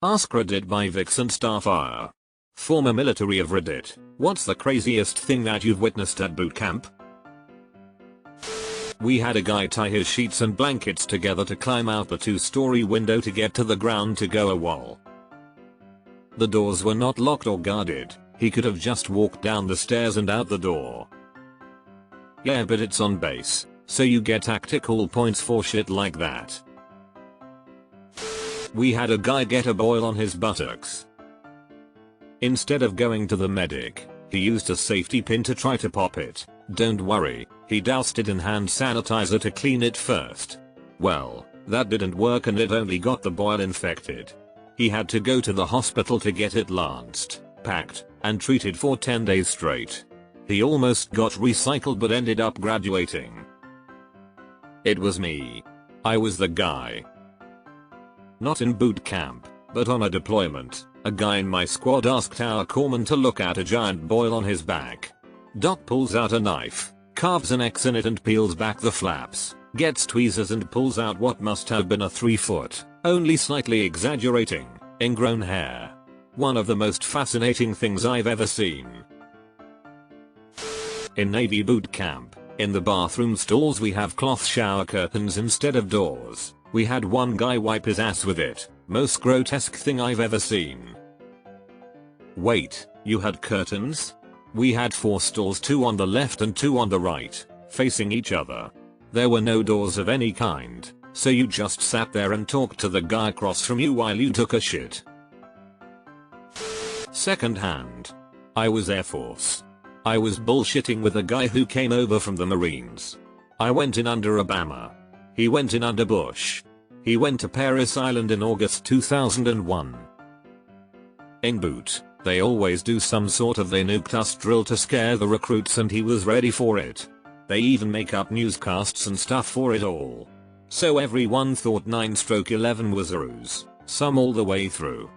AskReddit by Vix and Starfire. Former military of Reddit, what's the craziest thing that you've witnessed at bootcamp? We had a guy tie his sheets and blankets together to climb out the 2-story window to get to the ground to go a wall. The doors were not locked or guarded, he could have just walked down the stairs and out the door. Yeah, but it's on base, so you get tactical points for shit like that. We had a guy get a boil on his buttocks. Instead of going to the medic, he used a safety pin to try to pop it. Don't worry, he doused it in hand sanitizer to clean it first. Well, that didn't work and it only got the boil infected. He had to go to the hospital to get it lanced, packed, and treated for 10 days straight. He almost got recycled but ended up graduating. It was me. I was the guy. Not in boot camp, but on a deployment, a guy in my squad asked our corpsman to look at a giant boil on his back. Doc pulls out a knife, carves an X in it and peels back the flaps, gets tweezers and pulls out what must have been a 3-foot, only slightly exaggerating, ingrown hair. One of the most fascinating things I've ever seen. In Navy boot camp, in the bathroom stalls we have cloth shower curtains instead of doors. We had one guy wipe his ass with it. Most grotesque thing I've ever seen. Wait, you had curtains? We had 4 stalls, 2 on the left and 2 on the right, facing each other. There were no doors of any kind, so you just sat there and talked to the guy across from you while you took a shit. Second hand. I was Air Force. I was bullshitting with a guy who came over from the Marines. I went in under Obama. He went in under Bush. He went to Paris Island in August 2001. In boot, they always do some sort of "they nuked us" drill to scare the recruits and he was ready for it. They even make up newscasts and stuff for it all. So everyone thought 9/11 was a ruse, some all the way through.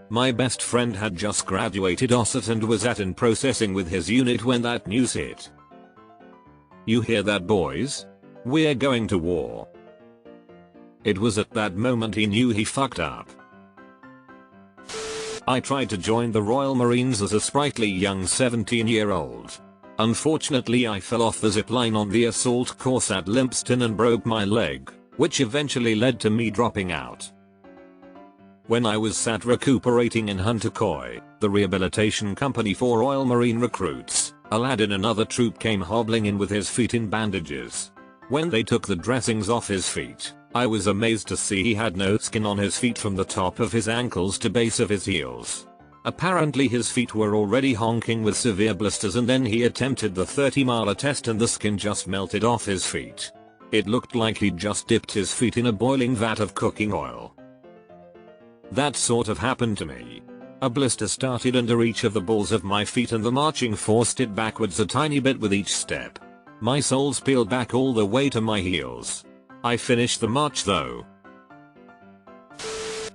My best friend had just graduated OSUT and was in processing with his unit when that news hit. You hear that, boys? We're going to war. It was at that moment he knew he fucked up. I tried to join the Royal Marines as a sprightly young 17-year-old. Unfortunately, I fell off the zipline on the assault course at Lympston and broke my leg, which eventually led to me dropping out. When I was sat recuperating in Hunter Coy, the rehabilitation company for Royal Marine recruits, a lad in another troop came hobbling in with his feet in bandages. When they took the dressings off his feet, I was amazed to see he had no skin on his feet from the top of his ankles to base of his heels. Apparently his feet were already honking with severe blisters and then he attempted the 30-mile test and the skin just melted off his feet. It looked like he'd just dipped his feet in a boiling vat of cooking oil. That sort of happened to me. A blister started under each of the balls of my feet and the marching forced it backwards a tiny bit with each step. My soles peeled back all the way to my heels. I finished the march though.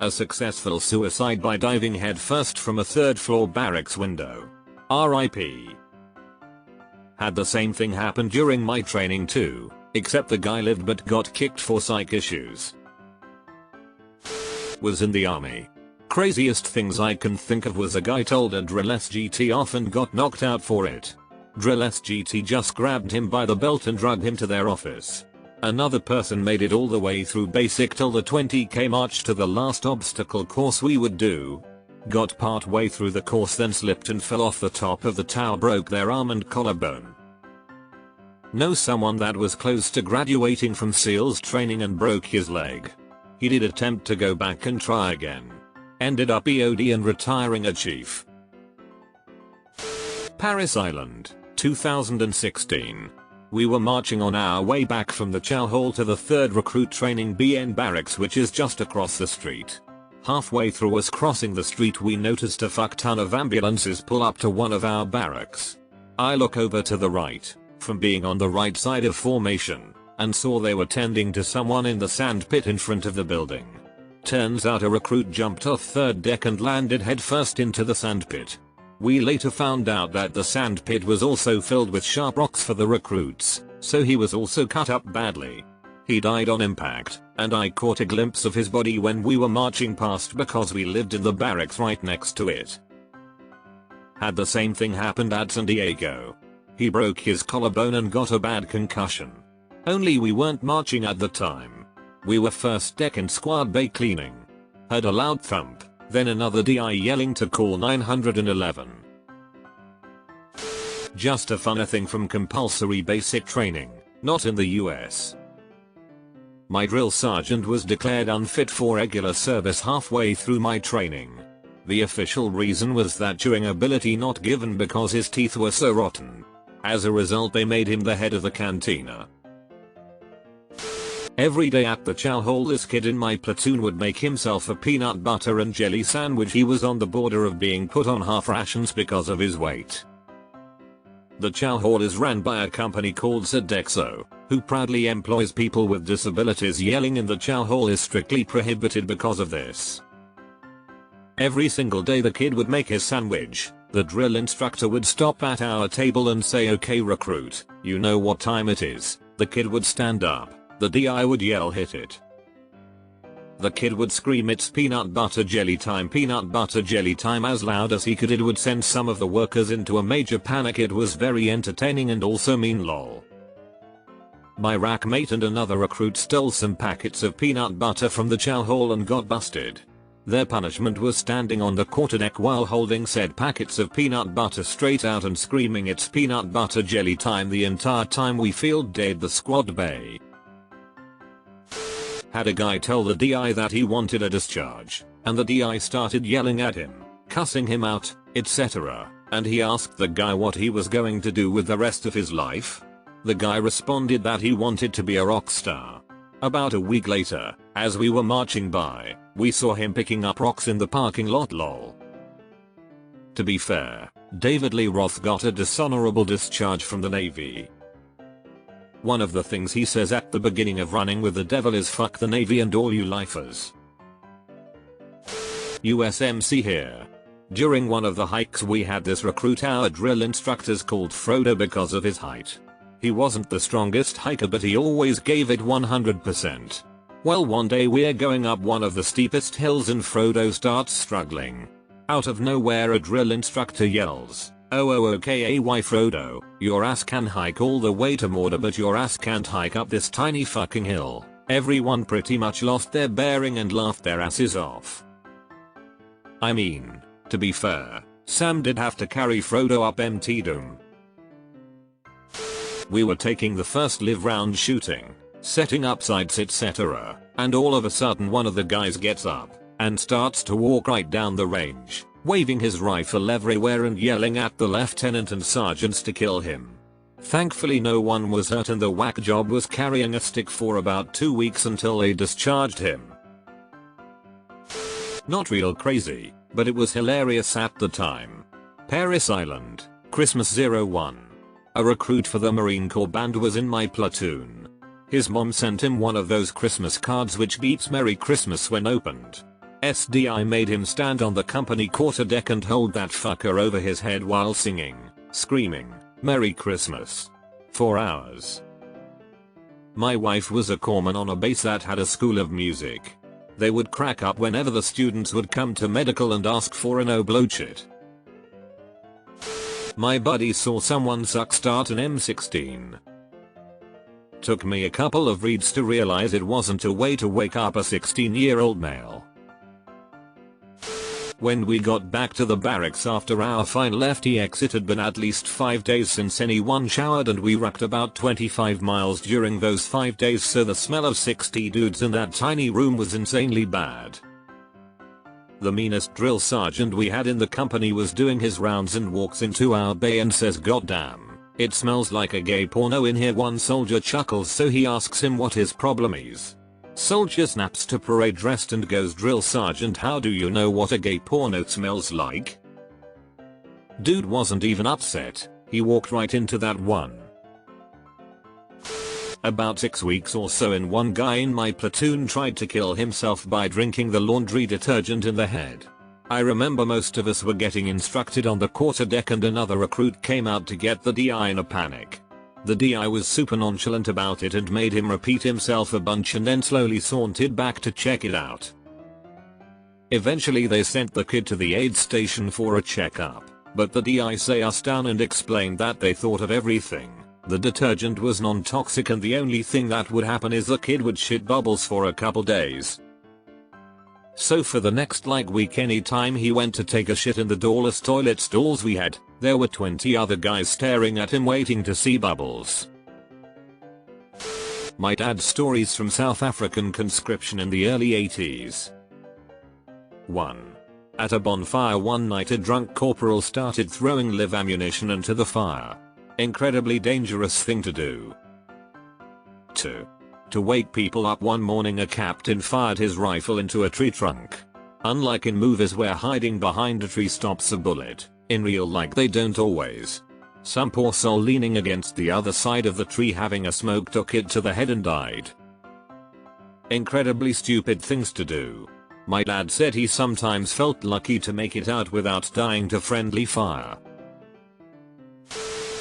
A successful suicide by diving headfirst from a 3rd-floor barracks window. RIP. Had the same thing happen during my training too, except the guy lived but got kicked for psych issues. Was in the army. Craziest things I can think of was a guy told a drill SGT off and got knocked out for it. Drill SGT just grabbed him by the belt and dragged him to their office. Another person made it all the way through basic till the 20k march to the last obstacle course we would do. Got part way through the course then slipped and fell off the top of the tower, broke their arm and collarbone. Know someone that was close to graduating from SEALs training and broke his leg. He did attempt to go back and try again. Ended up EOD and retiring a chief. Paris Island, 2016. We were marching on our way back from the chow hall to the 3rd Recruit Training BN barracks, which is just across the street. Halfway through us crossing the street we noticed a fuck ton of ambulances pull up to one of our barracks. I look over to the right, from being on the right side of formation, and saw they were tending to someone in the sand pit in front of the building. Turns out a recruit jumped off 3rd deck and landed headfirst into the sand pit. We later found out that the sand pit was also filled with sharp rocks for the recruits, so he was also cut up badly. He died on impact, and I caught a glimpse of his body when we were marching past because we lived in the barracks right next to it. Had the same thing happened at San Diego. He broke his collarbone and got a bad concussion. Only we weren't marching at the time. We were first deck in squad bay cleaning. Heard a loud thump, then another DI yelling to call 911. Just a funny thing from compulsory basic training, not in the US. My drill sergeant was declared unfit for regular service halfway through my training. The official reason was that chewing ability not given because his teeth were so rotten. As a result, they made him the head of the cantina. Every day at the chow hall, this kid in my platoon would make himself a peanut butter and jelly sandwich. He was on the border of being put on half rations because of his weight. The chow hall is ran by a company called Sodexo, who proudly employs people with disabilities. Yelling in the chow hall is strictly prohibited because of this. Every single day the kid would make his sandwich. The drill instructor would stop at our table and say, "Okay recruit, you know what time it is." The kid would stand up. The DI would yell, "Hit it." The kid would scream, "It's peanut butter jelly time, peanut butter jelly time," as loud as he could. It would send some of the workers into a major panic. It was very entertaining and also mean. Lol. My rack mate and another recruit stole some packets of peanut butter from the chow hall and got busted. Their punishment was standing on the quarterdeck while holding said packets of peanut butter straight out and screaming, "It's peanut butter jelly time," the entire time we field dayed the squad bay. Had a guy tell the DI that he wanted a discharge, and the DI started yelling at him, cussing him out, etc., and he asked the guy what he was going to do with the rest of his life. The guy responded that he wanted to be a rock star. About a week later, as we were marching by, we saw him picking up rocks in the parking lot. Lol. To be fair, David Lee Roth got a dishonorable discharge from the Navy. One of the things he says at the beginning of Running with the Devil is "Fuck the Navy and all you lifers." USMC here. During one of the hikes we had this recruit our drill instructors called Frodo because of his height. He wasn't the strongest hiker, but he always gave it 100%. Well, one day we're going up one of the steepest hills and Frodo starts struggling. Out of nowhere a drill instructor yells, "Okay, Frodo, your ass can hike all the way to Mordor, but your ass can't hike up this tiny fucking hill." Everyone pretty much lost their bearing and laughed their asses off. I mean, to be fair, Sam did have to carry Frodo up Mt. Doom. We were taking the first live round shooting, setting up sights, etc., and all of a sudden one of the guys gets up and starts to walk right down the range, waving his rifle everywhere and yelling at the lieutenant and sergeants to kill him. Thankfully no one was hurt and the whack job was carrying a stick for about 2 weeks until they discharged him. Not real crazy, but it was hilarious at the time. Paris Island, Christmas 01. A recruit for the Marine Corps band was in my platoon. His mom sent him one of those Christmas cards which beeps "Merry Christmas" when opened. SDI made him stand on the company quarterdeck and hold that fucker over his head while singing, screaming, "Merry Christmas," for hours. My wife was a corpsman on a base that had a school of music. They would crack up whenever the students would come to medical and ask for an oblochet. My buddy saw someone suck start an M16. Took me a couple of reads to realize it wasn't a way to wake up a 16-year-old male. When we got back to the barracks after our fine left, it had been at least 5 days since anyone showered and we rucked about 25 miles during those 5 days, so the smell of 60 dudes in that tiny room was insanely bad. The meanest drill sergeant we had in the company was doing his rounds and walks into our bay and says, "Goddamn, it smells like a gay porno in here." One soldier chuckles, so he asks him what his problem is. Soldier snaps to parade dressed and goes, "Drill sergeant, how do you know what a gay porno smells like?" Dude wasn't even upset, he walked right into that one. About 6 weeks or so in, one guy in my platoon tried to kill himself by drinking the laundry detergent in the head. I remember most of us were getting instructed on the quarterdeck and another recruit came out to get the DI in a panic. The DI was super nonchalant about it and made him repeat himself a bunch and then slowly sauntered back to check it out. Eventually they sent the kid to the aid station for a checkup, but the DI sat us down and explained that they thought of everything. The detergent was non-toxic and the only thing that would happen is the kid would shit bubbles for a couple days. So for the next week anytime he went to take a shit in the doorless toilet stalls we had, there were 20 other guys staring at him waiting to see bubbles. Might add stories from South African conscription in the early 80s. 1. At a bonfire one night a drunk corporal started throwing live ammunition into the fire. Incredibly dangerous thing to do. 2. To wake people up one morning a captain fired his rifle into a tree trunk. Unlike in movies where hiding behind a tree stops a bullet, in real life they don't always. Some poor soul leaning against the other side of the tree having a smoke took it to the head and died. Incredibly stupid things to do. My dad said he sometimes felt lucky to make it out without dying to friendly fire.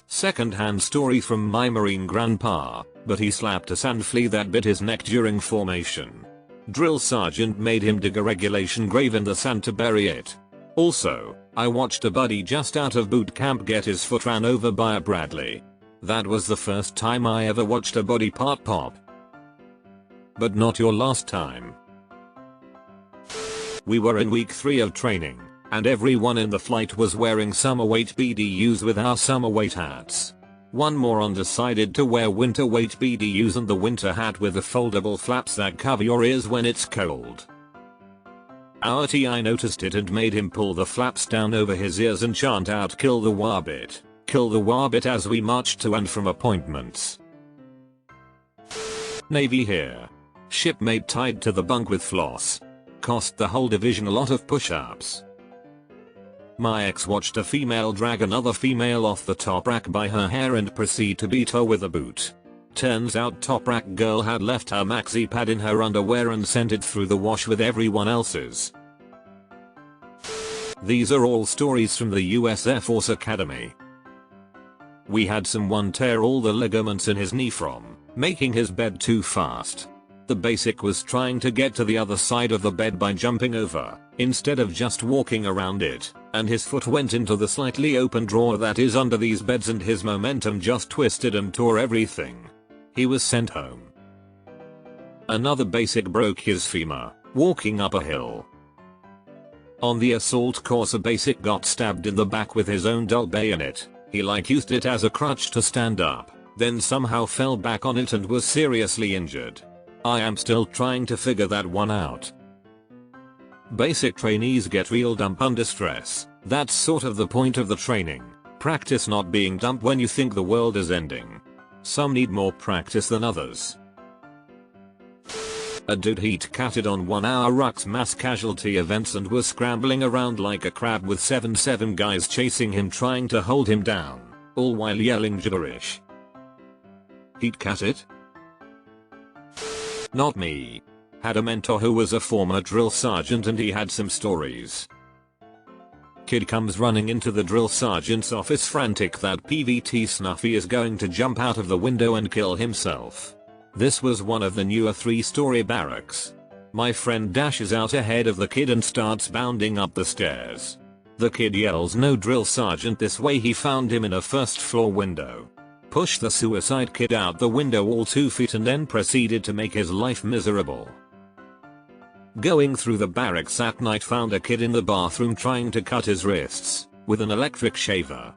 Second-hand story from my Marine grandpa, but he slapped a sand flea that bit his neck during formation. Drill sergeant made him dig a regulation grave in the sand to bury it. Also, I watched a buddy just out of boot camp get his foot ran over by a Bradley. That was the first time I ever watched a body part pop. But not your last time. We were in week 3 of training, and everyone in the flight was wearing summer weight BDUs with our summer weight hats. One moron decided to wear winter weight BDUs and the winter hat with the foldable flaps that cover your ears when it's cold. Our TI noticed it and made him pull the flaps down over his ears and chant out "Kill the warbit, kill the warbit" as we marched to and from appointments. Navy here. Shipmate tied to the bunk with floss. Cost the whole division a lot of push-ups. My ex watched a female drag another female off the top rack by her hair and proceed to beat her with a boot. Turns out top rack girl had left her maxi pad in her underwear and sent it through the wash with everyone else's. These are all stories from the US Air Force Academy. We had someone tear all the ligaments in his knee from making his bed too fast. The basic was trying to get to the other side of the bed by jumping over, instead of just walking around it, and his foot went into the slightly open drawer that is under these beds and his momentum just twisted and tore everything. He was sent home. Another basic broke his femur, walking up a hill. On the assault course a basic got stabbed in the back with his own dull bayonet. He used it as a crutch to stand up, then somehow fell back on it and was seriously injured. I am still trying to figure that one out. Basic trainees get real dumb under stress. That's sort of the point of the training. Practice not being dumb when you think the world is ending. Some need more practice than others. A dude heat-catted on 1-hour rucks mass casualty events and was scrambling around like a crab with 7 guys chasing him trying to hold him down, all while yelling gibberish. Heat-catted? Not me. Had a mentor who was a former drill sergeant and he had some stories. Kid comes running into the drill sergeant's office frantic that PVT Snuffy is going to jump out of the window and kill himself. This was one of the newer 3-story barracks. My friend dashes out ahead of the kid and starts bounding up the stairs. The kid yells "No drill sergeant this way." He found him in a first floor window. Pushed the suicide kid out the window all 2 feet and then proceeded to make his life miserable. Going through the barracks at night found a kid in the bathroom trying to cut his wrists with an electric shaver.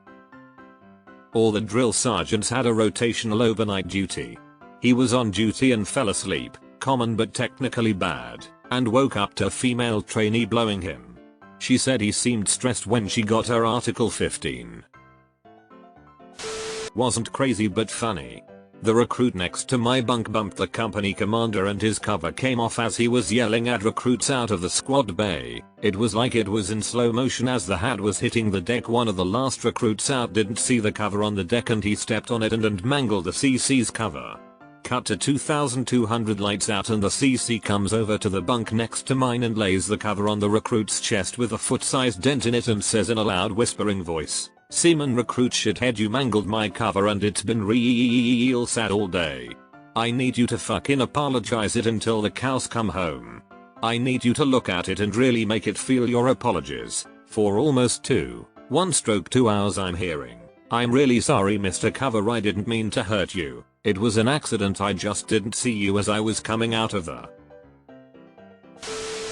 All the drill sergeants had a rotational overnight duty. He was on duty and fell asleep, common but technically bad, and woke up to a female trainee blowing him. She said he seemed stressed when she got her Article 15. Wasn't crazy but funny. The recruit next to my bunk bumped the company commander and his cover came off as he was yelling at recruits out of the squad bay. It was like it was in slow motion as the hat was hitting the deck. One of the last recruits out didn't see the cover on the deck and he stepped on it and mangled the CC's cover. Cut to 2200 lights out and the CC comes over to the bunk next to mine and lays the cover on the recruit's chest with a foot-sized dent in it and says in a loud whispering voice, Seaman recruit shithead, you mangled my cover and it's been real sad all day. I need you to fucking apologize it until the cows come home. I need you to look at it and really make it feel your apologies. For almost 2 hours I'm hearing, "I'm really sorry Mr. Cover, I didn't mean to hurt you. It was an accident, I just didn't see you as I was coming out of the